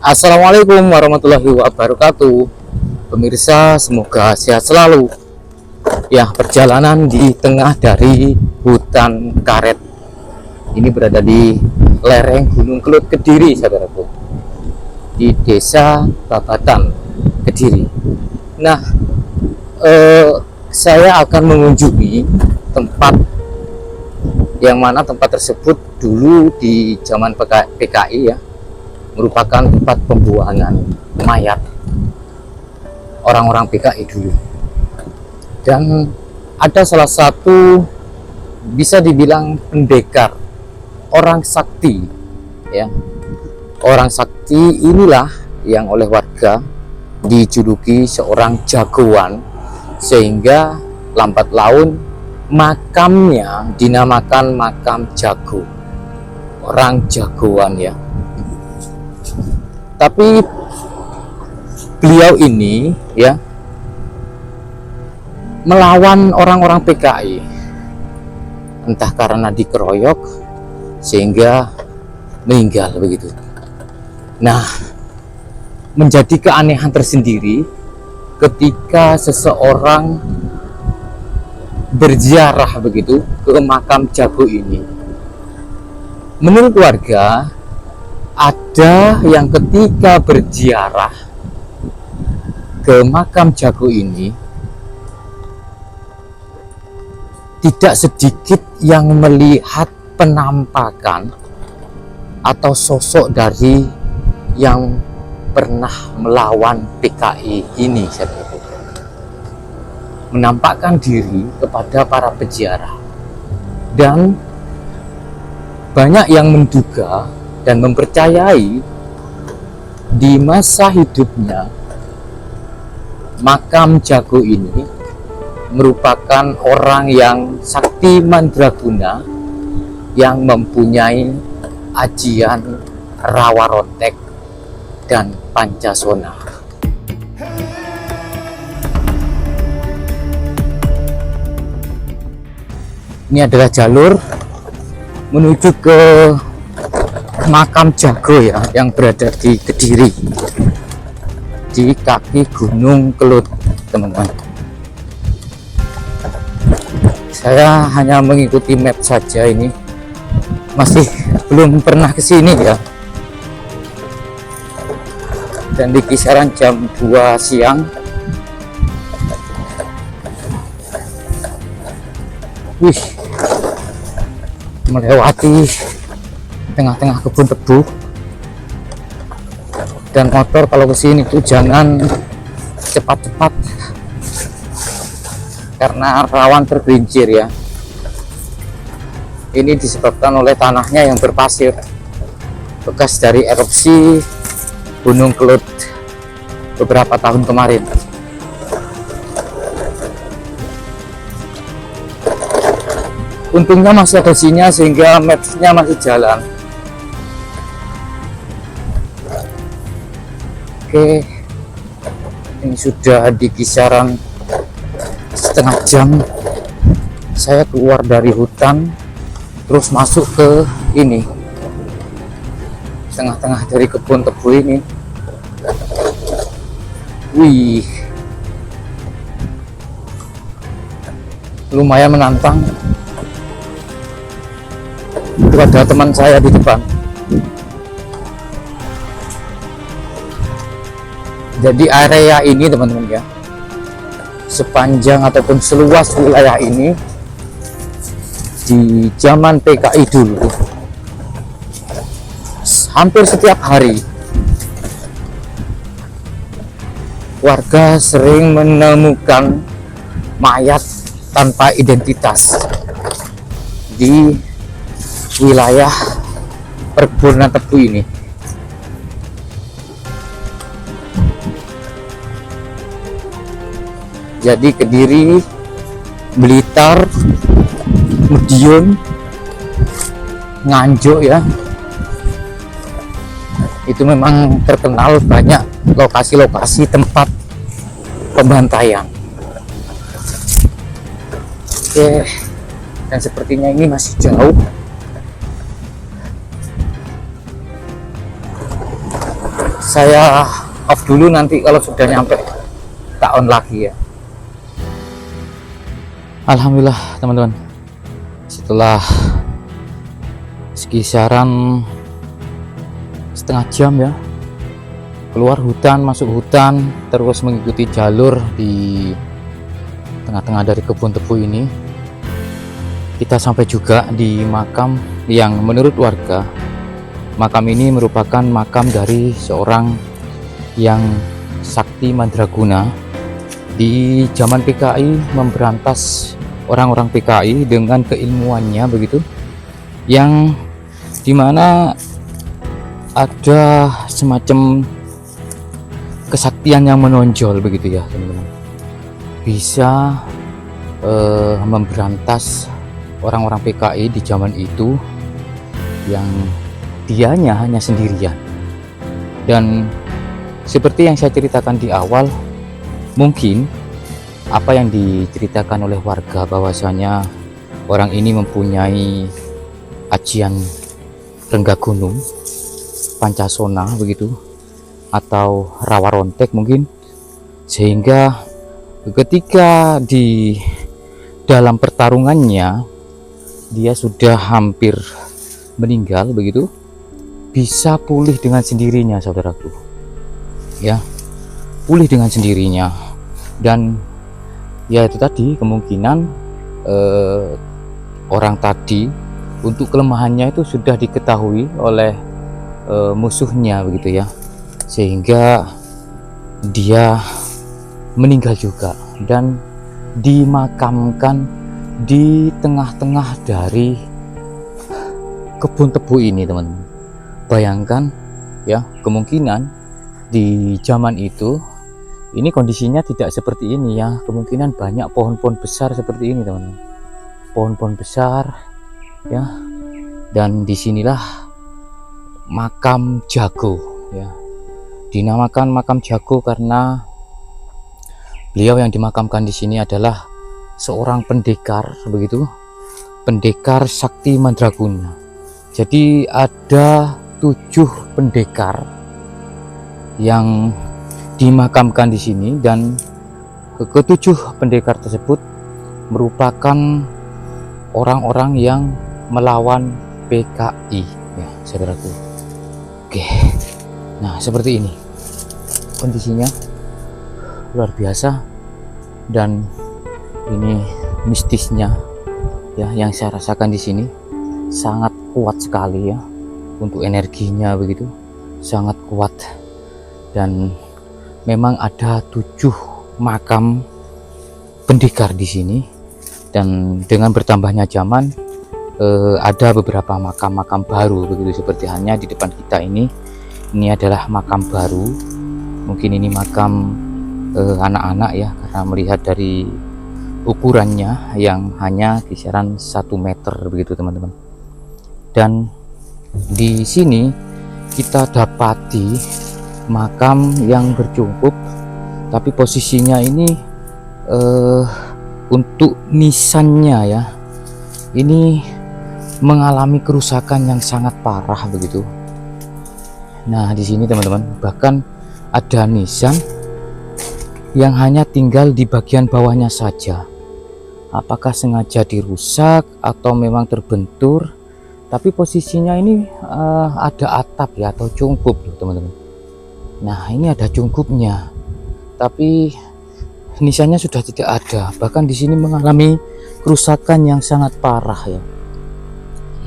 Assalamualaikum warahmatullahi wabarakatuh. Pemirsa, semoga sehat selalu. Ya, perjalanan di tengah dari hutan karet. Ini berada di lereng Gunung Kelut Kediri, saudaraku. Di Desa Babatan, Kediri. Nah, saya akan mengunjungi tempat yang mana tempat tersebut dulu di zaman PKI ya, merupakan tempat pembuangan mayat orang-orang PKI dulu. Dan ada salah satu bisa dibilang pendekar, orang sakti ya. Orang sakti inilah yang oleh warga dijuluki seorang jagoan, sehingga lambat laun makamnya dinamakan makam jago, orang jagoan ya. Tapi beliau ini ya melawan orang-orang PKI, entah karena dikeroyok sehingga meninggal begitu. Nah, menjadi keanehan tersendiri ketika seseorang berziarah begitu ke makam jago ini. Menurut warga, ada yang ketika berziarah ke makam jago ini tidak sedikit yang melihat penampakan atau sosok dari yang pernah melawan PKI ini, menampakkan diri kepada para peziarah. Dan banyak yang menduga dan mempercayai di masa hidupnya makam jago ini merupakan orang yang sakti mandraguna, yang mempunyai ajian rawa rontek dan pancasona. Ini adalah jalur menuju ke makam jago ya, yang berada di Kediri, di kaki Gunung Kelut, teman-teman. Saya hanya mengikuti map saja, ini masih belum pernah ke sini ya. Dan di kisaran jam 2 siang melewati tengah-tengah kebun tebu, dan motor kalau kesini tuh jangan cepat-cepat karena rawan tergelincir ya. Ini disebabkan oleh tanahnya yang berpasir, bekas dari erupsi Gunung Kelut beberapa tahun kemarin. Untungnya masih ada sinyal sehingga mapsnya masih jalan. Oke, ini sudah di kisaran setengah jam saya keluar dari hutan, terus masuk ke ini, tengah-tengah dari kebun tebu ini. Wih, lumayan menantang. Itu ada teman saya di depan. Jadi area ini teman-teman ya, sepanjang ataupun seluas wilayah ini di zaman PKI dulu, hampir setiap hari warga sering menemukan mayat tanpa identitas di wilayah perkebunan tebu ini. Jadi Kediri, Blitar, Madiun, Nganjuk ya, itu memang terkenal banyak lokasi-lokasi tempat pembantaian. Oke, dan sepertinya ini masih jauh. saya off dulu, nanti kalau sudah nyampe tak on lagi ya. Alhamdulillah teman-teman, setelah sekisaran setengah jam ya keluar hutan, masuk hutan, terus mengikuti jalur di tengah-tengah dari kebun tebu ini, kita sampai juga di makam yang menurut warga makam ini merupakan makam dari seorang yang sakti mandraguna di zaman PKI, memberantas orang-orang PKI dengan keilmuannya begitu, yang dimana ada semacam kesaktian yang menonjol begitu ya teman-teman, bisa memberantas orang-orang PKI di zaman itu yang dianya hanya sendirian. Dan seperti yang saya ceritakan di awal, mungkin apa yang diceritakan oleh warga bahwasanya orang ini mempunyai ajian rengga gunung, pancasona begitu, atau rawa rontek mungkin, sehingga ketika di dalam pertarungannya dia sudah hampir meninggal begitu, bisa pulih dengan sendirinya saudaraku ya, pulih dengan sendirinya. Dan ya itu tadi, kemungkinan orang tadi untuk kelemahannya itu sudah diketahui oleh musuhnya begitu ya, sehingga dia meninggal juga dan dimakamkan di tengah-tengah dari kebun tebu ini teman-teman. Bayangkan ya, kemungkinan di zaman itu ini kondisinya tidak seperti ini ya, kemungkinan banyak pohon-pohon besar seperti ini teman-teman, pohon-pohon besar ya. Dan disinilah makam jago ya, dinamakan makam jago karena beliau yang dimakamkan di sini adalah seorang pendekar begitu, pendekar sakti mandraguna. Jadi ada 7 pendekar yang dimakamkan di sini, dan ke-7 pendekar tersebut merupakan orang-orang yang melawan PKI ya saudaraku. Oke, nah seperti ini kondisinya, luar biasa. Dan ini mistisnya ya yang saya rasakan di sini, sangat kuat sekali ya untuk energinya begitu, sangat kuat. Dan memang ada 7 makam pendekar di sini, dan dengan bertambahnya zaman ada beberapa makam-makam baru begitu, seperti hanya di depan kita ini adalah makam baru. Mungkin ini makam anak-anak ya, karena melihat dari ukurannya yang hanya kisaran 1 meter begitu teman-teman. Dan di sini kita dapati makam yang bercungkup, tapi posisinya ini untuk nisannya ya, ini mengalami kerusakan yang sangat parah begitu. Nah di sini teman-teman, bahkan ada nisan yang hanya tinggal di bagian bawahnya saja. Apakah sengaja dirusak atau memang terbentur? Tapi posisinya ini ada atap ya, atau cungkup loh teman-teman. Nah ini ada cungkupnya, tapi nisannya sudah tidak ada. Bahkan di sini mengalami kerusakan yang sangat parah ya.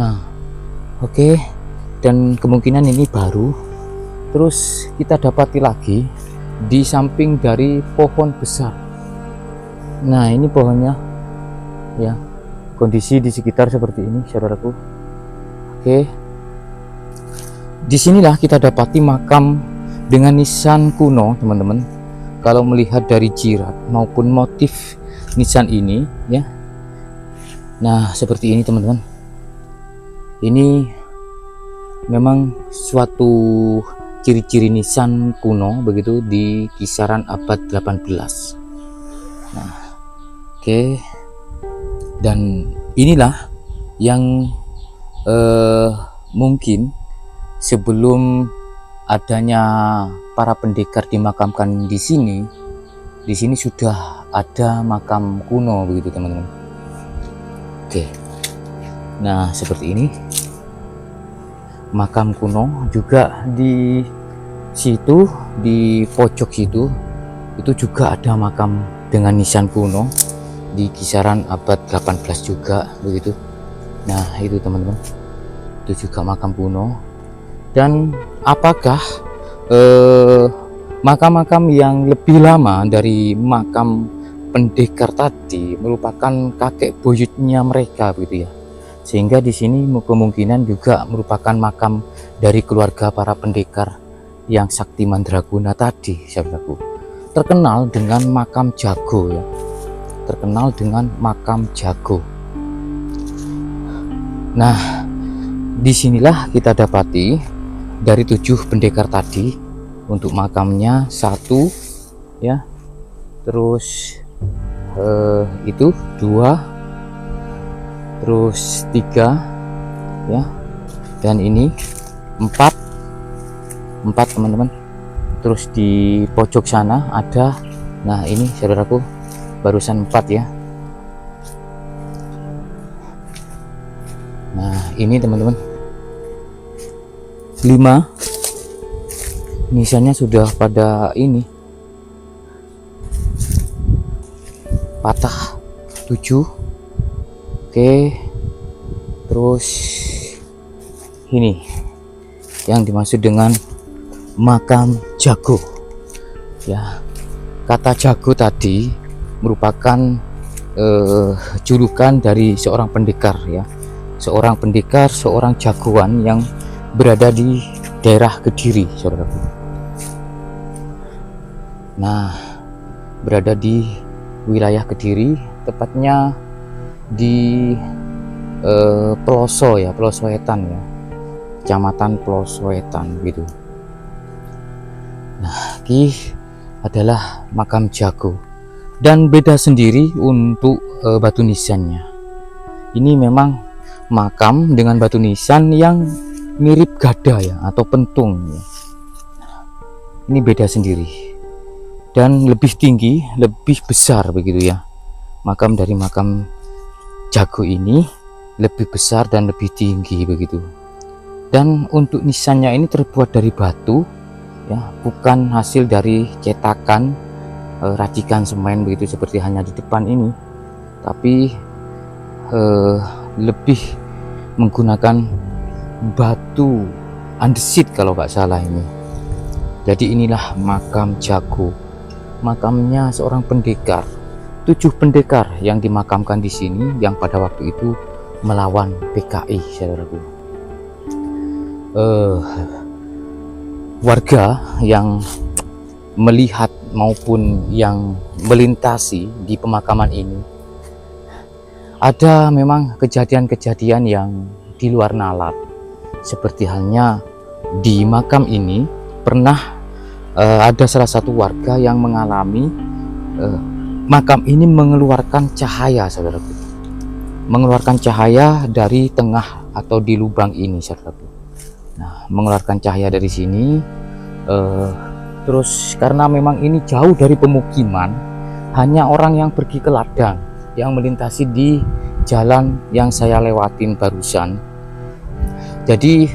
Nah oke, dan kemungkinan ini baru. Terus kita dapati lagi di samping dari pohon besar. Nah ini pohonnya ya, kondisi di sekitar seperti ini saudaraku. Oke, disinilah kita dapati makam dengan nisan kuno teman-teman. Kalau melihat dari jirat maupun motif nisan ini ya, nah seperti ini teman-teman. Ini memang suatu ciri-ciri nisan kuno begitu di kisaran abad 18. Nah oke, dan inilah yang mungkin sebelum adanya para pendekar dimakamkan di sini sudah ada makam kuno begitu teman-teman. Oke, nah seperti ini makam kuno. Juga di situ, di pojok situ itu juga ada makam dengan nisan kuno di kisaran abad 18 juga begitu. Nah itu teman-teman, itu juga makam kuno. Dan apakah makam-makam yang lebih lama dari makam pendekar tadi merupakan kakek buyutnya mereka begitu ya, sehingga di sini kemungkinan juga merupakan makam dari keluarga para pendekar yang sakti mandraguna tadi, saudaraku. Terkenal dengan makam jago ya, terkenal dengan makam jago. Nah disinilah kita dapati dari 7 pendekar tadi, untuk makamnya 1 ya, terus itu 2, terus 3 ya, dan ini 4 teman-teman. Terus di pojok sana ada, nah ini saudaraku barusan 4 ya. Nah ini teman-teman 5, nisannya sudah pada ini patah. 7, oke. Terus ini yang dimaksud dengan makam jago ya. Kata jago tadi merupakan julukan dari seorang pendekar ya, seorang pendekar, seorang jagoan yang berada di daerah Kediri, saudaraku. Nah berada di wilayah Kediri, tepatnya di Peloso ya, Peloso Wetan ya, Kecamatan Peloso Wetan gitu. Nah ini adalah makam jago, dan beda sendiri untuk batu nisannya. Ini memang makam dengan batu nisan yang mirip gada ya, atau pentung ya. Ini beda sendiri dan lebih tinggi, lebih besar begitu ya. Makam dari makam jago ini lebih besar dan lebih tinggi begitu. Dan untuk nisannya ini terbuat dari batu ya, bukan hasil dari cetakan racikan semen begitu seperti hanya di depan ini, tapi lebih menggunakan batu andesit kalau nggak salah ini. Jadi inilah makam jago, makamnya seorang pendekar. 7 pendekar yang dimakamkan di sini yang pada waktu itu melawan PKI, saudaraku. Warga yang melihat maupun yang melintasi di pemakaman ini, ada memang kejadian-kejadian yang di luar nalar. Seperti halnya di makam ini pernah ada salah satu warga yang mengalami makam ini mengeluarkan cahaya, saudaraku. Mengeluarkan cahaya dari tengah atau di lubang ini, saudaraku. Nah, mengeluarkan cahaya dari sini. Terus karena memang ini jauh dari pemukiman, hanya orang yang pergi ke ladang yang melintasi di jalan yang saya lewatin barusan. Jadi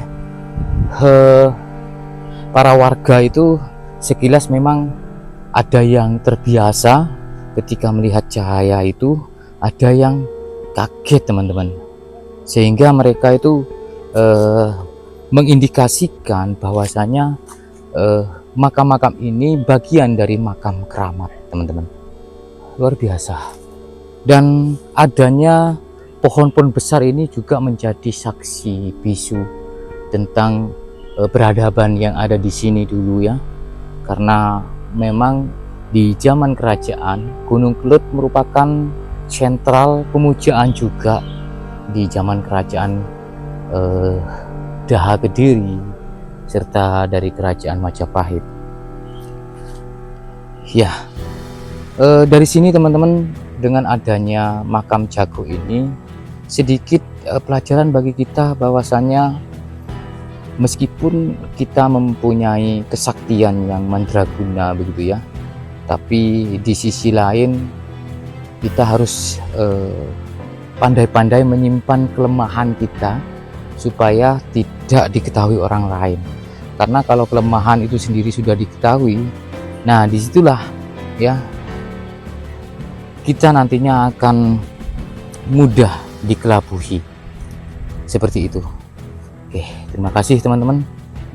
para warga itu sekilas memang ada yang terbiasa ketika melihat cahaya itu, ada yang kaget teman-teman, sehingga mereka itu mengindikasikan bahwasanya makam-makam ini bagian dari makam keramat, teman-teman. Luar biasa. Dan adanya pohon-pohon besar ini juga menjadi saksi bisu tentang peradaban yang ada di sini dulu ya. Karena memang di zaman kerajaan, Gunung Kelut merupakan sentral pemujaan juga di zaman kerajaan Daha Kediri serta dari kerajaan Majapahit. Ya, dari sini teman-teman, dengan adanya makam jago ini sedikit pelajaran bagi kita bahwasannya meskipun kita mempunyai kesaktian yang mandraguna begitu ya, tapi di sisi lain kita harus pandai-pandai menyimpan kelemahan kita supaya tidak diketahui orang lain. Karena kalau kelemahan itu sendiri sudah diketahui, nah disitulah ya kita nantinya akan mudah dikelabuhi seperti itu. Oke, terima kasih teman-teman.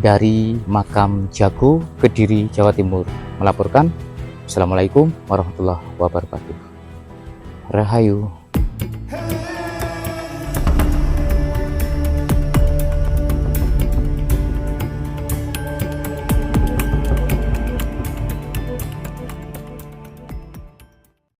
Dari Makam Jago, Kediri, Jawa Timur melaporkan. Assalamualaikum warahmatullahi wabarakatuh. Rahayu.